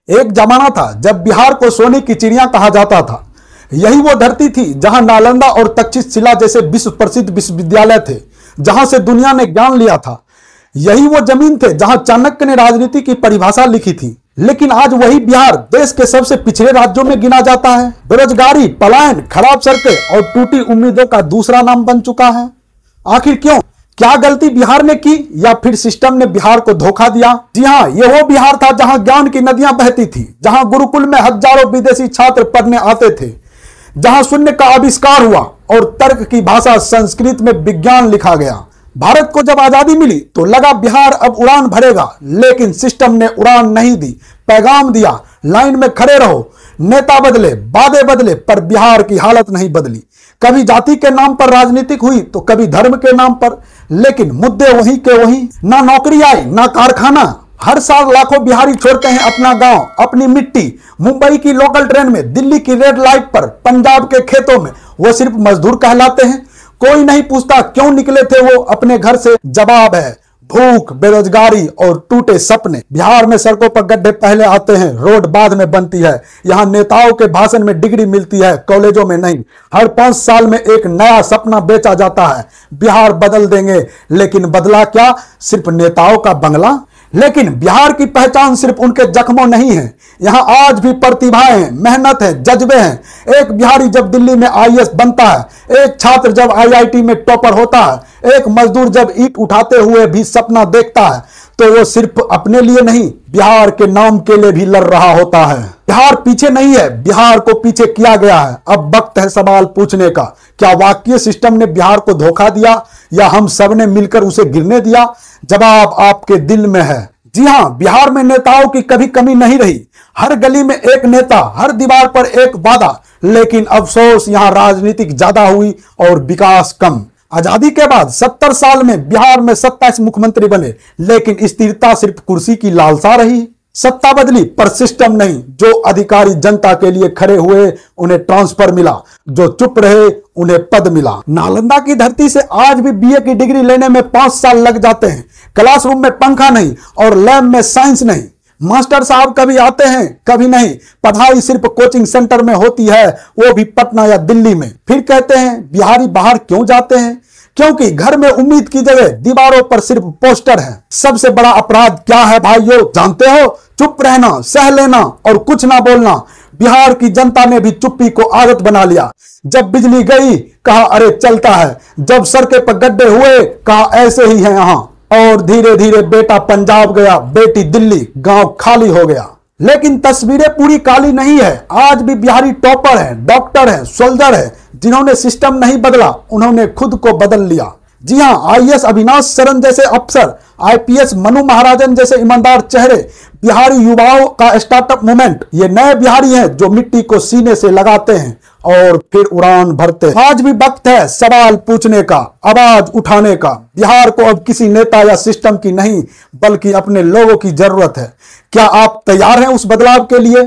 एक जमाना था जब बिहार को सोने की चिड़िया कहा जाता था। यही वो धरती थी जहां नालंदा और तक्षशिला जैसे विश्व प्रसिद्ध विश्वविद्यालय थे, जहां से दुनिया ने ज्ञान लिया था। यही वो जमीन थे जहां चाणक्य ने राजनीति की परिभाषा लिखी थी। लेकिन आज वही बिहार देश के सबसे पिछड़े राज्यों में गिना जाता है। बेरोजगारी, पलायन, खराब सड़कें और टूटी उम्मीदों का दूसरा नाम बन चुका है। आखिर क्यों? क्या गलती बिहार ने की या फिर सिस्टम ने बिहार को धोखा दिया? जी हाँ, ये वो बिहार था जहां ज्ञान की नदियां बहती थी, जहां गुरुकुल में हजारों विदेशी छात्र पढ़ने आते थे, जहां शून्य का आविष्कार हुआ और तर्क की भाषा संस्कृत में विज्ञान लिखा गया। भारत को जब आजादी मिली तो लगा बिहार अब उड़ान भरेगा, लेकिन सिस्टम ने उड़ान नहीं दी, पैगाम दिया, लाइन में खड़े रहो। नेता बदले, वादे बदले, पर बिहार की हालत नहीं बदली। कभी जाति के नाम पर राजनीतिक हुई तो कभी धर्म के नाम पर, लेकिन मुद्दे वही के वही। ना नौकरी आई, ना कारखाना। हर साल लाखों बिहारी छोड़ते हैं अपना गांव, अपनी मिट्टी। मुंबई की लोकल ट्रेन में, दिल्ली की रेड लाइट पर, पंजाब के खेतों में वो सिर्फ मजदूर कहलाते हैं। कोई नहीं पूछता क्यों निकले थे वो अपने घर से। जवाब है भूख, बेरोजगारी और टूटे सपने। बिहार में सड़कों पर गड्ढे पहले आते हैं, रोड बाद में बनती है। यहाँ नेताओं के भाषण में डिग्री मिलती है, कॉलेजों में नहीं। हर 5 साल में एक नया सपना बेचा जाता है, बिहार बदल देंगे। लेकिन बदला क्या? सिर्फ नेताओं का बंगला। लेकिन बिहार की पहचान सिर्फ उनके जख्मों नहीं है। यहाँ आज भी प्रतिभाएं हैं, मेहनत है, जज्बे हैं। एक बिहारी जब दिल्ली में आईएएस बनता है, एक छात्र जब आईआईटी में टॉपर होता है, एक मजदूर जब ईंट उठाते हुए भी सपना देखता है, तो वो सिर्फ अपने लिए नहीं, बिहार के नाम के लिए भी लड़ रहा होता है। बिहार पीछे नहीं है, बिहार को पीछे किया गया है। अब वक्त है सवाल पूछने का, क्या वाकई सिस्टम ने बिहार को धोखा दिया या हम सब ने मिलकर उसे गिरने दिया? जवाब आपके दिल में है। जी हां, बिहार में नेताओं की कभी कमी नहीं रही। हर गली में एक नेता, हर दीवार पर एक वादा। लेकिन अफसोस, यहां राजनीतिक ज्यादा हुई और विकास कम। आजादी के बाद 70 साल में बिहार में 27 मुख्यमंत्री बने, लेकिन स्थिरता सिर्फ कुर्सी की लालसा रही। सत्ता बदली पर सिस्टम नहीं। जो अधिकारी जनता के लिए खड़े हुए उन्हें ट्रांसफर मिला, जो चुप रहे उन्हें पद मिला। नालंदा की धरती से आज भी बीए की डिग्री लेने में 5 साल लग जाते हैं। क्लासरूम में पंखा नहीं और लैब में साइंस नहीं। मास्टर साहब कभी आते हैं, कभी नहीं। पढ़ाई सिर्फ कोचिंग सेंटर में होती है, वो भी पटना या दिल्ली में। फिर कहते हैं बिहारी बाहर क्यों जाते हैं? क्योंकि घर में उम्मीद की जगह दीवारों पर सिर्फ पोस्टर है। सबसे बड़ा अपराध क्या है भाइयों, जानते हो? चुप रहना, सह लेना और कुछ ना बोलना। बिहार की जनता ने भी चुप्पी को आदत बना लिया। जब बिजली गई, कहा अरे चलता है। जब सड़कें पर गड्ढे हुए, कहा ऐसे ही है यहाँ। और धीरे धीरे बेटा पंजाब गया, बेटी दिल्ली, गांव खाली हो गया। लेकिन तस्वीरें पूरी काली नहीं है। आज भी बिहारी टॉपर है, डॉक्टर है, सोल्जर है। जिन्होंने सिस्टम नहीं बदला, उन्होंने खुद को बदल लिया। जी हां, आईएएस अविनाश शरण जैसे अफसर, आईपीएस मनु महाराजन जैसे ईमानदार चेहरे, बिहारी युवाओं का स्टार्टअप मूवमेंट। ये नए बिहारी हैं जो मिट्टी को सीने से लगाते हैं और फिर उड़ान भरते हैं। आज भी वक्त है सवाल पूछने का, आवाज उठाने का। बिहार को अब किसी नेता या सिस्टम की नहीं, बल्कि अपने लोगों की जरूरत है। क्या आप तैयार हैं उस बदलाव के लिए?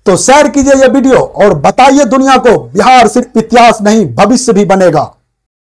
तो शेयर कीजिए यह वीडियो और बताइए दुनिया को, बिहार सिर्फ इतिहास नहीं, भविष्य भी बनेगा।